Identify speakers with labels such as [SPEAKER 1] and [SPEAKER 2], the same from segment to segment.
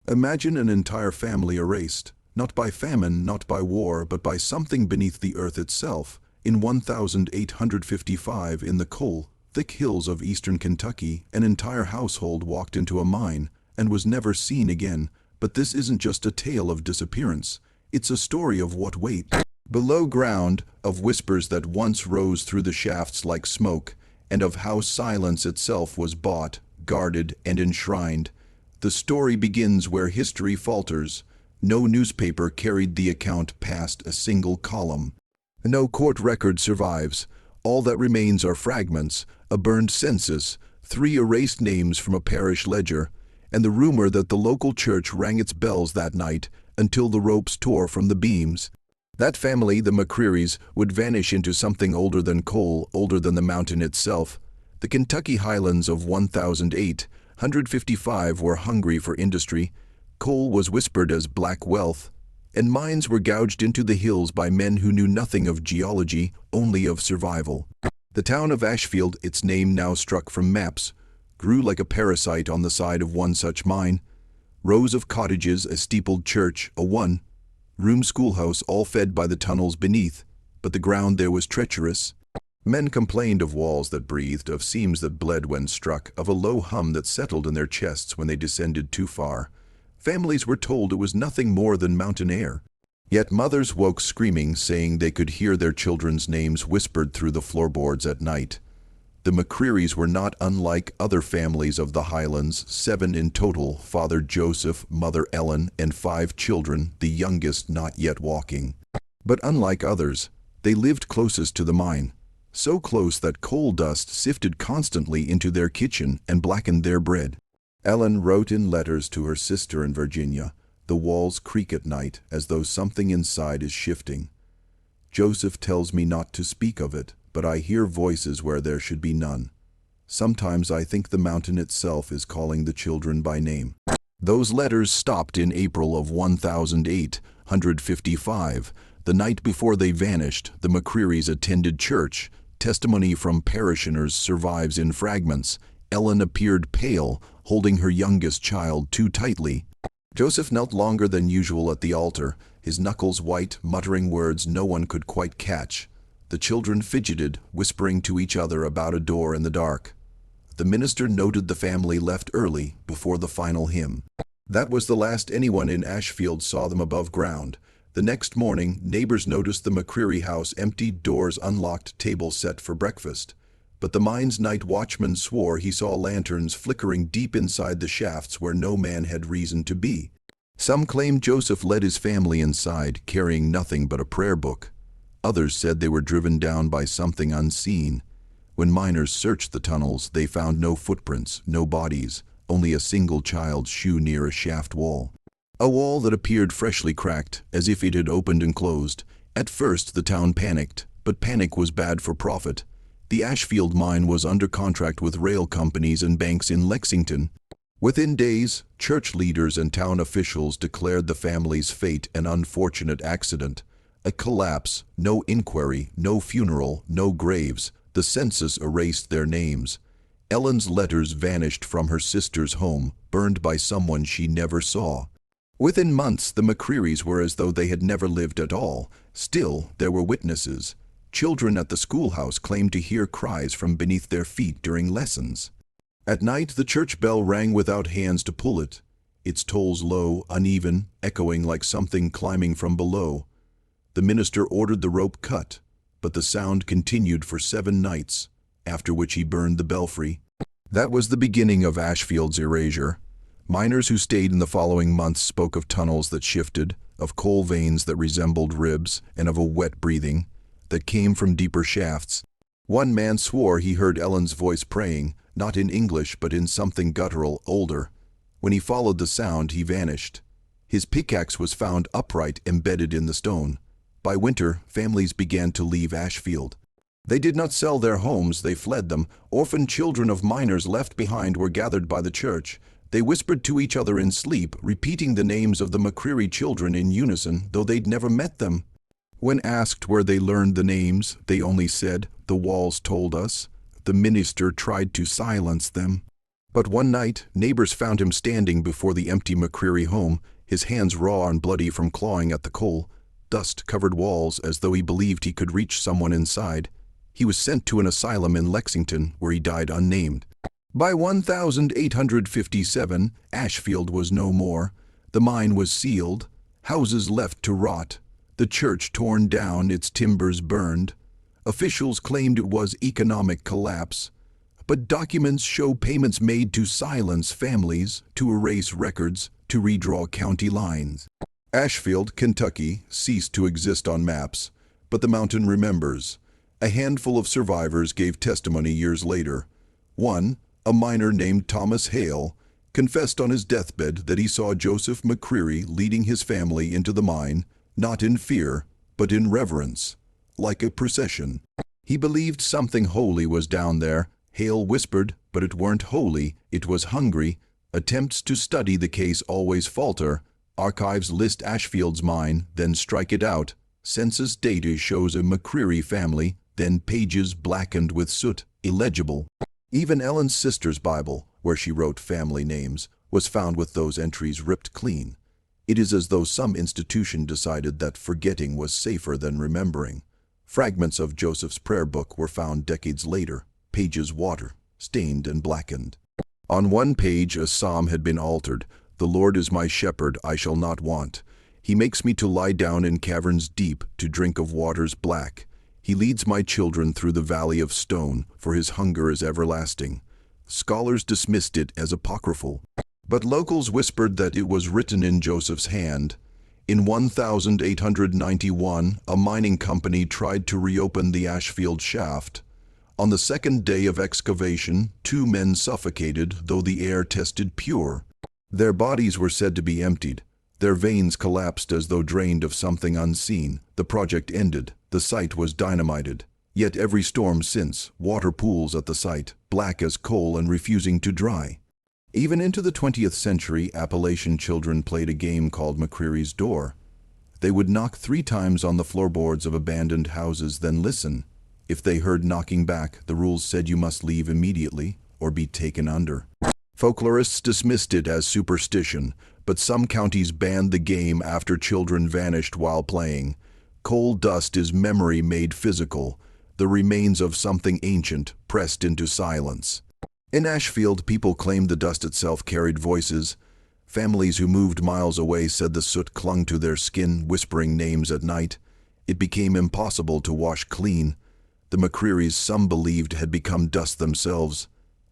[SPEAKER 1] Imagine an entire family erased, not by famine, not by war, but by something beneath the earth itself. In 1855, in the coal, thick hills of eastern Kentucky, an entire household walked into a mine and was never seen again. But this isn't just a tale of disappearance. It's a story of what waits below ground, of whispers that once rose through the shafts like smoke, and of how silence itself was bought, guarded, and enshrined. The story begins where history falters. No newspaper carried the account past a single column. No court record survives. All that remains are fragments, a burned census, 3 erased names from a parish ledger, and the rumor that the local church rang its bells that night until the ropes tore from the beams. That family, the McCrearys, would vanish into something older than coal, older than the mountain itself. The Kentucky Highlands of 1855 were hungry for industry. Coal was whispered as black wealth, and mines were gouged into the hills by men who knew nothing of geology, only of survival. The town of Ashfield, its name now struck from maps, grew like a parasite on the side of one such mine. Rows of cottages, a steepled church, a one-room schoolhouse, all fed by the tunnels beneath, but the ground there was treacherous. Men complained of walls that breathed, of seams that bled when struck, of a low hum that settled in their chests when they descended too far. Families were told it was nothing more than mountain air. Yet mothers woke screaming, saying they could hear their children's names whispered through the floorboards at night. The McCrearys were not unlike other families of the Highlands, 7 in total, Father Joseph, Mother Ellen, and 5 children, the youngest not yet walking. But unlike others, they lived closest to the mine, so close that coal dust sifted constantly into their kitchen and blackened their bread. Ellen wrote in letters to her sister in Virginia, "The walls creak at night as though something inside is shifting. Joseph tells me not to speak of it, but I hear voices where there should be none. Sometimes I think the mountain itself is calling the children by name." Those letters stopped in April of 1855. The night before they vanished, the McCrearys attended church. Testimony from parishioners survives in fragments. Ellen appeared pale, holding her youngest child too tightly. Joseph knelt longer than usual at the altar, his knuckles white, muttering words no one could quite catch. The children fidgeted, whispering to each other about a door in the dark. The minister noted the family left early, before the final hymn. That was the last anyone in Ashfield saw them above ground. The next morning, neighbors noticed the McCreary house empty, doors unlocked, table set for breakfast. But the mine's night watchman swore he saw lanterns flickering deep inside the shafts where no man had reason to be. Some claimed Joseph led his family inside, carrying nothing but a prayer book. Others said they were driven down by something unseen. When miners searched the tunnels, they found no footprints, no bodies, only a single child's shoe near a shaft wall. A wall that appeared freshly cracked, as if it had opened and closed. At first the town panicked, but panic was bad for profit. The Ashfield mine was under contract with rail companies and banks in Lexington. Within days, church leaders and town officials declared the family's fate an unfortunate accident. A collapse, no inquiry, no funeral, no graves. The census erased their names. Ellen's letters vanished from her sister's home, burned by someone she never saw. Within months, the McCrearys were as though they had never lived at all. Still, there were witnesses. Children at the schoolhouse claimed to hear cries from beneath their feet during lessons. At night, the church bell rang without hands to pull it, its tolls low, uneven, echoing like something climbing from below. The minister ordered the rope cut, but the sound continued for 7 nights, after which he burned the belfry. That was the beginning of Ashfield's erasure. Miners who stayed in the following months spoke of tunnels that shifted, of coal veins that resembled ribs, and of a wet breathing that came from deeper shafts. One man swore he heard Ellen's voice praying, not in English but in something guttural, older. When he followed the sound, he vanished. His pickaxe was found upright, embedded in the stone. By winter, families began to leave Ashfield. They did not sell their homes, they fled them. Orphan children of miners left behind were gathered by the church. They whispered to each other in sleep, repeating the names of the McCreary children in unison, though they'd never met them. When asked where they learned the names, they only said, "The walls told us." The minister tried to silence them. But one night, neighbors found him standing before the empty McCreary home, his hands raw and bloody from clawing at the coal, dust-covered walls as though he believed he could reach someone inside. He was sent to an asylum in Lexington, where he died unnamed. By 1857, Ashfield was no more. The mine was sealed, houses left to rot, the church torn down, its timbers burned. Officials claimed it was economic collapse, but documents show payments made to silence families, to erase records, to redraw county lines. Ashfield, Kentucky, ceased to exist on maps, but the mountain remembers. A handful of survivors gave testimony years later. One, a miner named Thomas Hale, confessed on his deathbed that he saw Joseph McCreary leading his family into the mine, not in fear, but in reverence, like a procession. He believed something holy was down there. Hale whispered, but it weren't holy, it was hungry. Attempts to study the case always falter. Archives list Ashfield's mine, then strike it out. Census data shows a McCreary family, then pages blackened with soot, illegible. Even Ellen's sister's Bible, where she wrote family names, was found with those entries ripped clean. It is as though some institution decided that forgetting was safer than remembering. Fragments of Joseph's prayer book were found decades later, pages water, stained and blackened. On one page a psalm had been altered. "The Lord is my shepherd, I shall not want. He makes me to lie down in caverns deep, to drink of waters black. He leads my children through the valley of stone, for his hunger is everlasting." Scholars dismissed it as apocryphal, but locals whispered that it was written in Joseph's hand. In 1891, a mining company tried to reopen the Ashfield shaft. On the second day of excavation, 2 men suffocated, though the air tested pure. Their bodies were said to be emptied. Their veins collapsed as though drained of something unseen. The project ended. The site was dynamited. Yet every storm since, water pools at the site, black as coal and refusing to dry. Even into the 20th century, Appalachian children played a game called McCreary's Door. They would knock 3 times on the floorboards of abandoned houses, then listen. If they heard knocking back, the rules said you must leave immediately or be taken under. Folklorists dismissed it as superstition, but some counties banned the game after children vanished while playing. Coal dust is memory made physical, the remains of something ancient pressed into silence. In Ashfield, people claimed the dust itself carried voices. Families who moved miles away said the soot clung to their skin, whispering names at night. It became impossible to wash clean. The McCrearys, some believed, had become dust themselves,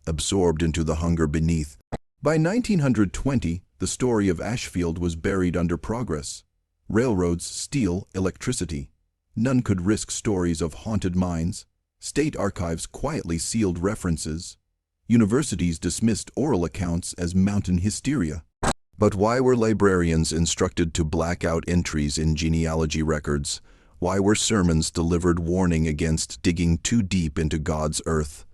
[SPEAKER 1] absorbed into the hunger beneath. By 1920, the story of Ashfield was buried under progress. Railroads, steel, electricity. None could risk stories of haunted mines. State archives quietly sealed references. Universities dismissed oral accounts as mountain hysteria. But why were librarians instructed to black out entries in genealogy records? Why were sermons delivered warning against digging too deep into God's earth?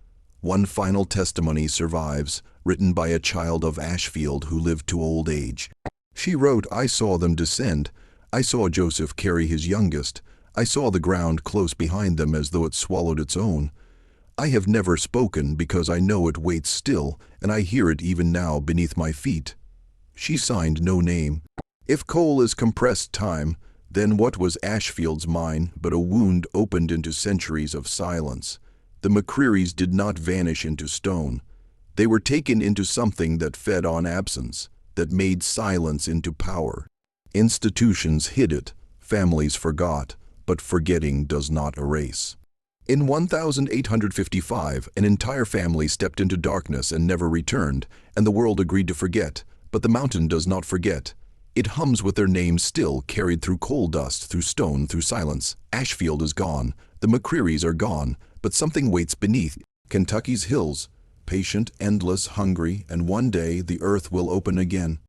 [SPEAKER 1] One final testimony survives, written by a child of Ashfield who lived to old age. She wrote, "I saw them descend. I saw Joseph carry his youngest. I saw the ground close behind them as though it swallowed its own. I have never spoken because I know it waits still, and I hear it even now beneath my feet." She signed no name. If coal is compressed time, then what was Ashfield's mine but a wound opened into centuries of silence? The McCrearys did not vanish into stone. They were taken into something that fed on absence, that made silence into power. Institutions hid it, families forgot, but forgetting does not erase. In 1855, an entire family stepped into darkness and never returned, and the world agreed to forget, but the mountain does not forget. It hums with their names still, carried through coal dust, through stone, through silence. Ashfield is gone, the McCrearys are gone, but something waits beneath Kentucky's hills, patient, endless, hungry, and one day the earth will open again.